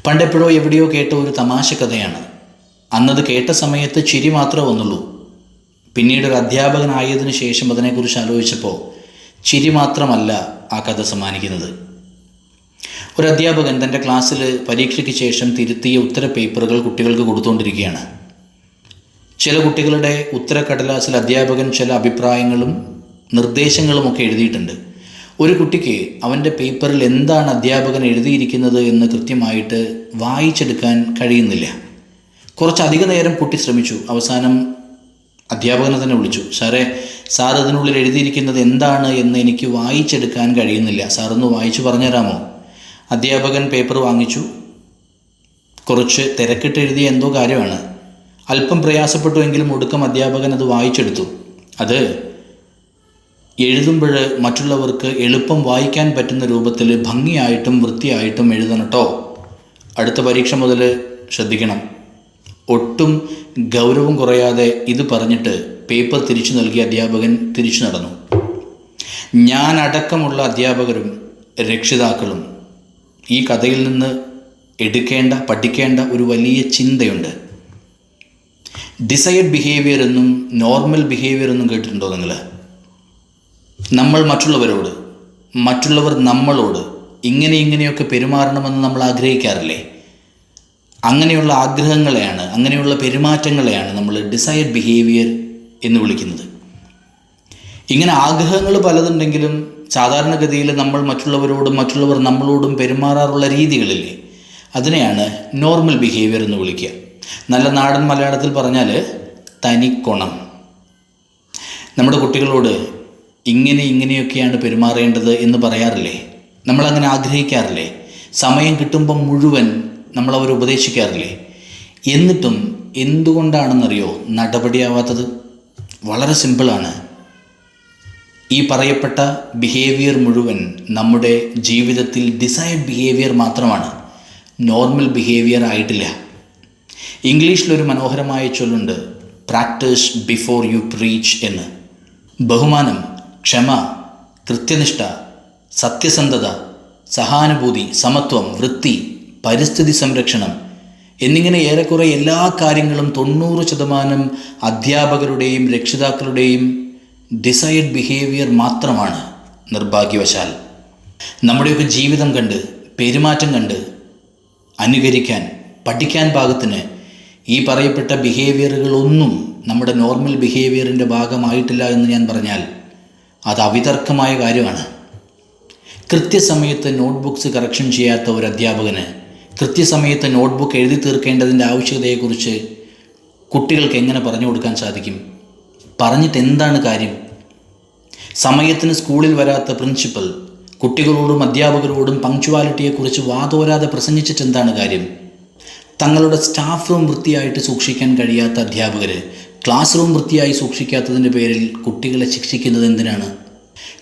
പണ്ടെപ്പോഴോ എവിടെയോ കേട്ട ഒരു തമാശ കഥയാണ്. അന്നത് കേട്ട സമയത്ത് ചിരി മാത്രമേ വന്നുള്ളൂ. പിന്നീട് ഒരു അധ്യാപകനായതിനു ശേഷം അതിനെക്കുറിച്ച് ആലോചിച്ചപ്പോൾ ചിരി മാത്രമല്ല ആ കഥ സമ്മാനിക്കുന്നത്. ഒരു അധ്യാപകൻ തൻ്റെ ക്ലാസ്സിൽ പരീക്ഷയ്ക്ക് ശേഷം തിരുത്തിയ ഉത്തര പേപ്പറുകൾ കുട്ടികൾക്ക് കൊടുത്തുകൊണ്ടിരിക്കുകയാണ്. ചില കുട്ടികളുടെ ഉത്തരക്കടലാസിൽ അധ്യാപകൻ ചില അഭിപ്രായങ്ങളും നിർദ്ദേശങ്ങളുമൊക്കെ എഴുതിയിട്ടുണ്ട്. ഒരു കുട്ടിക്ക് അവൻ്റെ പേപ്പറിൽ എന്താണ് അധ്യാപകൻ എഴുതിയിരിക്കുന്നത് എന്ന് കൃത്യമായിട്ട് വായിച്ചെടുക്കാൻ കഴിയുന്നില്ല. കുറച്ചധിക നേരം കുട്ടി ശ്രമിച്ചു. അവസാനം അധ്യാപകനെ തന്നെ വിളിച്ചു. സാർ അതിനുള്ളിൽ എഴുതിയിരിക്കുന്നത് എന്താണ് എന്ന് എനിക്ക് വായിച്ചെടുക്കാൻ കഴിയുന്നില്ല, സാറൊന്ന് വായിച്ചു പറഞ്ഞു തരാമോ? അധ്യാപകൻ പേപ്പർ വാങ്ങിച്ചു. കുറച്ച് തിരക്കിട്ട് എഴുതിയ എന്തോ കാര്യമാണ്. അല്പം പ്രയാസപ്പെട്ടുവെങ്കിലും ഒടുക്കം അധ്യാപകൻ അത് വായിച്ചെടുത്തു. അത് എഴുതുമ്പോൾ മറ്റുള്ളവർക്ക് എളുപ്പം വായിക്കാൻ പറ്റുന്ന രൂപത്തിൽ ഭംഗിയായിട്ടും വൃത്തിയായിട്ടും എഴുതണം കേട്ടോ. അടുത്ത പരീക്ഷ മുതൽ ശ്രദ്ധിക്കണം. ഒട്ടും ഗൗരവം കുറയാതെ ഇത് പറഞ്ഞിട്ട് പേപ്പർ തിരിച്ചു നൽകിയ അധ്യാപകൻ തിരിച്ചു നടന്നു. ഞാൻ അടക്കമുള്ള അധ്യാപകരും രക്ഷിതാക്കളും ഈ കഥയിൽ നിന്ന് പഠിക്കേണ്ട ഒരു വലിയ ചിന്തയുണ്ട്. ഡിസൈഡ് ബിഹേവിയർ എന്നും നോർമൽ ബിഹേവിയർ എന്നും കേട്ടിട്ടുണ്ടോ നിങ്ങൾ? നമ്മൾ മറ്റുള്ളവരോട്, മറ്റുള്ളവർ നമ്മളോട് ഇങ്ങനെയൊക്കെ പെരുമാറണമെന്ന് നമ്മൾ ആഗ്രഹിക്കാറില്ലേ? അങ്ങനെയുള്ള ആഗ്രഹങ്ങളെയാണ്, അങ്ങനെയുള്ള പെരുമാറ്റങ്ങളെയാണ് നമ്മൾ ഡിസൈഡ് ബിഹേവിയർ എന്ന് വിളിക്കുന്നത്. ഇങ്ങനെ ആഗ്രഹങ്ങൾ പലതുണ്ടെങ്കിലും സാധാരണഗതിയിൽ നമ്മൾ മറ്റുള്ളവരോടും മറ്റുള്ളവർ നമ്മളോടും പെരുമാറാറുള്ള രീതികളില്ലേ, അതിനെയാണ് നോർമൽ ബിഹേവിയർ എന്ന് വിളിക്കുക. നല്ല നാടൻ മലയാളത്തിൽ പറഞ്ഞാൽ തനിക്കൊണം. നമ്മുടെ കുട്ടികളോട് ഇങ്ങനെയൊക്കെയാണ് പെരുമാറേണ്ടത് എന്ന് പറയാറില്ലേ? നമ്മളങ്ങനെ ആഗ്രഹിക്കാറില്ലേ? സമയം കിട്ടുമ്പം മുഴുവൻ നമ്മളവരെ ഉപദേശിക്കാറില്ലേ? എന്നിട്ടും എന്തുകൊണ്ടാണെന്നറിയോ നടപടിയാവാത്തത്? വളരെ സിമ്പിളാണ്. ഈ പറയപ്പെട്ട ബിഹേവിയർ മുഴുവൻ നമ്മുടെ ജീവിതത്തിൽ ഡിസൈഡ് ബിഹേവിയർ മാത്രമാണ്, നോർമൽ ബിഹേവിയർ ആയിട്ടില്ല. ഇംഗ്ലീഷിലൊരു മനോഹരമായ ചൊല്ലുണ്ട്, പ്രാക്ടീസ് ബിഫോർ യു പ്രീച്ച് എന്ന്. ബഹുമാനം, ക്ഷമ, കൃത്യനിഷ്ഠ, സത്യസന്ധത, സഹാനുഭൂതി, സമത്വം, വൃത്തി, പരിസ്ഥിതി സംരക്ഷണം എന്നിങ്ങനെ ഏറെക്കുറെ എല്ലാ കാര്യങ്ങളും 90% അധ്യാപകരുടെയും രക്ഷിതാക്കളുടെയും ഡിസൈഡ് ബിഹേവിയർ മാത്രമാണ്. നിർഭാഗ്യവശാൽ നമ്മുടെയൊക്കെ ജീവിതം കണ്ട്, പെരുമാറ്റം കണ്ട് അനുകരിക്കാൻ, പഠിക്കാൻ പാകത്തിന് ഈ പറയപ്പെട്ട ബിഹേവിയറുകളൊന്നും നമ്മുടെ നോർമൽ ബിഹേവിയറിൻ്റെ ഭാഗമായിട്ടില്ല എന്ന് ഞാൻ പറഞ്ഞാൽ അത് അവിതർക്കമായ കാര്യമാണ്. കൃത്യസമയത്ത് നോട്ട്ബുക്സ് കറക്ഷൻ ചെയ്യാത്ത ഒരു അധ്യാപകന് കൃത്യസമയത്ത് നോട്ട്ബുക്ക് എഴുതി തീർക്കേണ്ടതിൻ്റെ ആവശ്യകതയെക്കുറിച്ച് കുട്ടികൾക്ക് എങ്ങനെ പറഞ്ഞു കൊടുക്കാൻ സാധിക്കും? പറഞ്ഞിട്ട് എന്താണ് കാര്യം? സമയത്തിന് സ്കൂളിൽ വരാത്ത പ്രിൻസിപ്പൽ കുട്ടികളോടും അധ്യാപകരോടും പങ്ക്ച്വാലിറ്റിയെക്കുറിച്ച് വാതോരാതെ പ്രസംഗിച്ചിട്ട് എന്താണ് കാര്യം? തങ്ങളുടെ സ്റ്റാഫ് റൂം വൃത്തിയായിട്ട് സൂക്ഷിക്കാൻ കഴിയാത്ത അധ്യാപകർ ക്ലാസ് റൂം വൃത്തിയായി സൂക്ഷിക്കാത്തതിൻ്റെ പേരിൽ കുട്ടികളെ ശിക്ഷിക്കുന്നത് എന്തിനാണ്?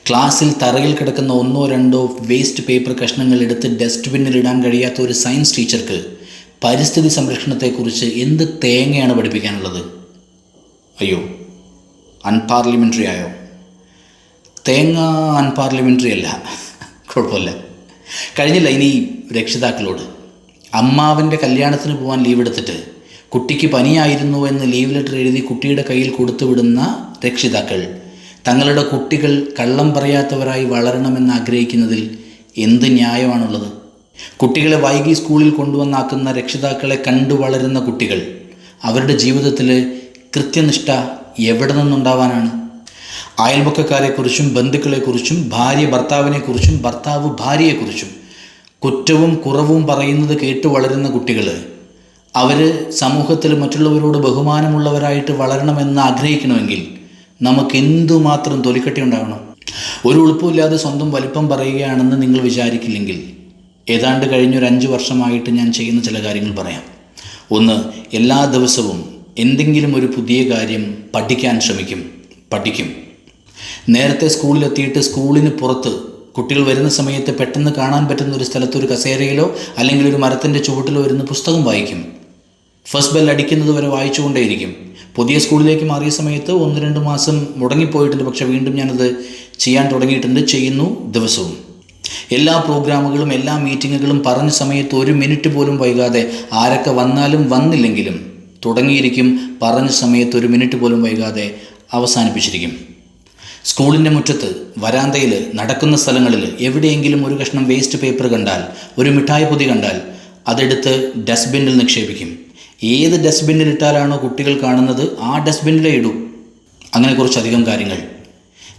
ക്ലാസ്സിൽ തറയിൽ കിടക്കുന്ന 1-2 വേസ്റ്റ് പേപ്പർ കഷ്ണങ്ങൾ എടുത്ത് ഡസ്റ്റ്ബിന്നിൽ ഇടാൻ കഴിയാത്ത ഒരു സയൻസ് ടീച്ചർക്ക് പരിസ്ഥിതി സംരക്ഷണത്തെക്കുറിച്ച് എന്ത് തേങ്ങയാണ് പഠിപ്പിക്കാനുള്ളത്? അയ്യോ, അൺപാർലമെൻ്ററി ആയോ? തേങ്ങ അൺപാർലമെൻ്ററി അല്ല, കുഴപ്പമില്ല. കഴിഞ്ഞില്ല. ഇനി രക്ഷിതാക്കളോട്, അമ്മാവൻ്റെ കല്യാണത്തിന് പോകാൻ ലീവ് എടുത്തിട്ട് കുട്ടിക്ക് പനിയായിരുന്നു എന്ന് ലീവ് ലെറ്റർ എഴുതി കുട്ടിയുടെ കയ്യിൽ കൊടുത്തുവിടുന്ന രക്ഷിതാക്കൾ തങ്ങളുടെ കുട്ടികൾ കള്ളം പറയാത്തവരായി വളരണമെന്ന് ആഗ്രഹിക്കുന്നതിൽ എന്ത് ന്യായമാണുള്ളത്? കുട്ടികളെ വൈകി സ്കൂളിൽ കൊണ്ടുവന്നാക്കുന്ന രക്ഷിതാക്കളെ കണ്ടു വളരുന്ന കുട്ടികൾ അവരുടെ ജീവിതത്തിൽ കൃത്യനിഷ്ഠ എവിടെ നിന്നുണ്ടാവാനാണ്? അയൽപക്കക്കാരെക്കുറിച്ചും ബന്ധുക്കളെക്കുറിച്ചും ഭാര്യ ഭർത്താവിനെക്കുറിച്ചും ഭർത്താവ് ഭാര്യയെക്കുറിച്ചും കുറ്റവും കുറവും പറയുന്നത് കേട്ട് വളരുന്ന കുട്ടികൾ അവർ സമൂഹത്തിൽ മറ്റുള്ളവരോട് ബഹുമാനമുള്ളവരായിട്ട് വളരണമെന്ന് ആഗ്രഹിക്കണമെങ്കിൽ നമുക്ക് എന്തുമാത്രം തൊലിക്കട്ടി ഉണ്ടാവണം? ഒരു ഉളുപ്പമില്ലാതെ സ്വന്തം വലിപ്പം പറയുകയാണെന്ന് നിങ്ങൾ വിചാരിക്കില്ലെങ്കിൽ ഏതാണ്ട് കഴിഞ്ഞൊരു 5 വർഷമായിട്ട് ഞാൻ ചെയ്യുന്ന ചില കാര്യങ്ങൾ പറയാം. ഒന്ന്, എല്ലാ ദിവസവും എന്തെങ്കിലും ഒരു പുതിയ കാര്യം പഠിക്കാൻ പഠിക്കും. നേരത്തെ സ്കൂളിലെത്തിയിട്ട് സ്കൂളിന് പുറത്ത് കുട്ടികൾ വരുന്ന സമയത്ത് പെട്ടെന്ന് കാണാൻ പറ്റുന്ന ഒരു സ്ഥലത്ത് ഒരു കസേരയിലോ അല്ലെങ്കിൽ ഒരു മരത്തിൻ്റെ ചുവട്ടിലോ ഇരുന്ന് പുസ്തകം വായിക്കും. ഫസ്റ്റ് ബെൽ അടിക്കുന്നത് വരെ വായിച്ചുകൊണ്ടേയിരിക്കും. പുതിയ സ്കൂളിലേക്ക് മാറിയ സമയത്ത് 1-2 മാസം മുടങ്ങിപ്പോയിട്ടുണ്ട്, പക്ഷേ വീണ്ടും ഞാനത് ചെയ്യാൻ തുടങ്ങിയിട്ടുണ്ട്, ചെയ്യുന്നു ദിവസവും. എല്ലാ പ്രോഗ്രാമുകളും എല്ലാ മീറ്റിങ്ങുകളും പറഞ്ഞ സമയത്ത് 1 മിനിറ്റ് പോലും വൈകാതെ, ആരൊക്കെ വന്നാലും വന്നില്ലെങ്കിലും തുടങ്ങിയിരിക്കും, പറഞ്ഞ സമയത്ത് 1 മിനിറ്റ് പോലും വൈകാതെ അവസാനിപ്പിച്ചിരിക്കും. സ്കൂളിൻ്റെ മുറ്റത്ത്, വരാന്തയിൽ, നടക്കുന്ന സ്ഥലങ്ങളിൽ എവിടെയെങ്കിലും ഒരു കഷ്ണം വേസ്റ്റ് പേപ്പർ കണ്ടാൽ, ഒരു മിഠായി പൊതി കണ്ടാൽ അതെടുത്ത് ഡസ്റ്റ്ബിന്നിൽ നിക്ഷേപിക്കും. ഏത് ഡസ്റ്റ്ബിന്നിൽ ഇട്ടാലാണോ കുട്ടികൾ കാണുന്നത് ആ ഡസ്റ്റ്ബിന്നിലേ ഇടൂ. അങ്ങനെ കുറച്ചധികം കാര്യങ്ങൾ.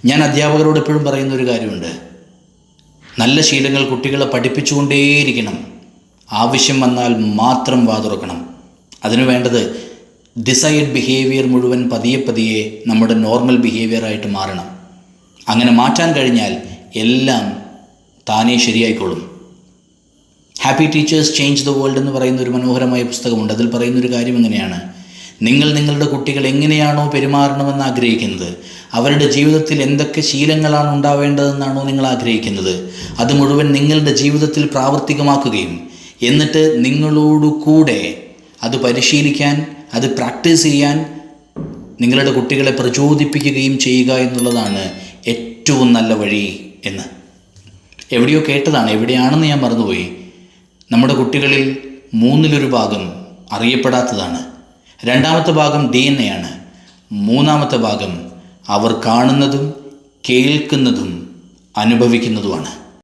ഞാൻ അധ്യാപകരോട് എപ്പോഴും പറയുന്ന ഒരു കാര്യമുണ്ട്, നല്ല ശീലങ്ങൾ കുട്ടികളെ പഠിപ്പിച്ചുകൊണ്ടേയിരിക്കണം. ആവശ്യം വന്നാൽ മാത്രം വാതുറക്കണം. അതിനു വേണ്ടത് ഡിസൈഡ് ബിഹേവിയർ മുഴുവൻ പതിയെ പതിയെ നമ്മുടെ നോർമൽ ബിഹേവിയറായിട്ട് മാറണം. അങ്ങനെ മാറ്റാൻ കഴിഞ്ഞാൽ എല്ലാം താനേ ശരിയായിക്കോളും. Happy teachers change the world എന്ന് പറയുന്ന ഒരു മനോഹരമായ പുസ്തകമുണ്ട്. അതിൽ പറയുന്നൊരു കാര്യം എങ്ങനെയാണ്, നിങ്ങൾ നിങ്ങളുടെ കുട്ടികൾ എങ്ങനെയാണോ പെരുമാറണമെന്ന് ആഗ്രഹിക്കുന്നത്, അവരുടെ ജീവിതത്തിൽ എന്തൊക്കെ ശീലങ്ങളാണ് ഉണ്ടാവേണ്ടതെന്നാണോ നിങ്ങൾ ആഗ്രഹിക്കുന്നത്, അത് മുഴുവൻ നിങ്ങളുടെ ജീവിതത്തിൽ പ്രാവർത്തികമാക്കുകയും എന്നിട്ട് നിങ്ങളോടു കൂടെ അത് പരിശീലിക്കാൻ, അത് പ്രാക്ടീസ് ചെയ്യാൻ നിങ്ങളുടെ കുട്ടികളെ പ്രചോദിപ്പിക്കുകയും ചെയ്യുക എന്നുള്ളതാണ് ഏറ്റവും നല്ല വഴി എന്ന് എവിടെയോ കേട്ടതാണ്. എവിടെയാണെന്ന് ഞാൻ മറന്നുപോയി. നമ്മുടെ കുട്ടികളിൽ 1/3 ഭാഗം അറിയപ്പെടാത്തതാണ്. 2ാമത്തെ ഭാഗം DNA ആണ്. 3ാമത്തെ ഭാഗം അവർ കാണുന്നതും കേൾക്കുന്നതും അനുഭവിക്കുന്നതുമാണ്.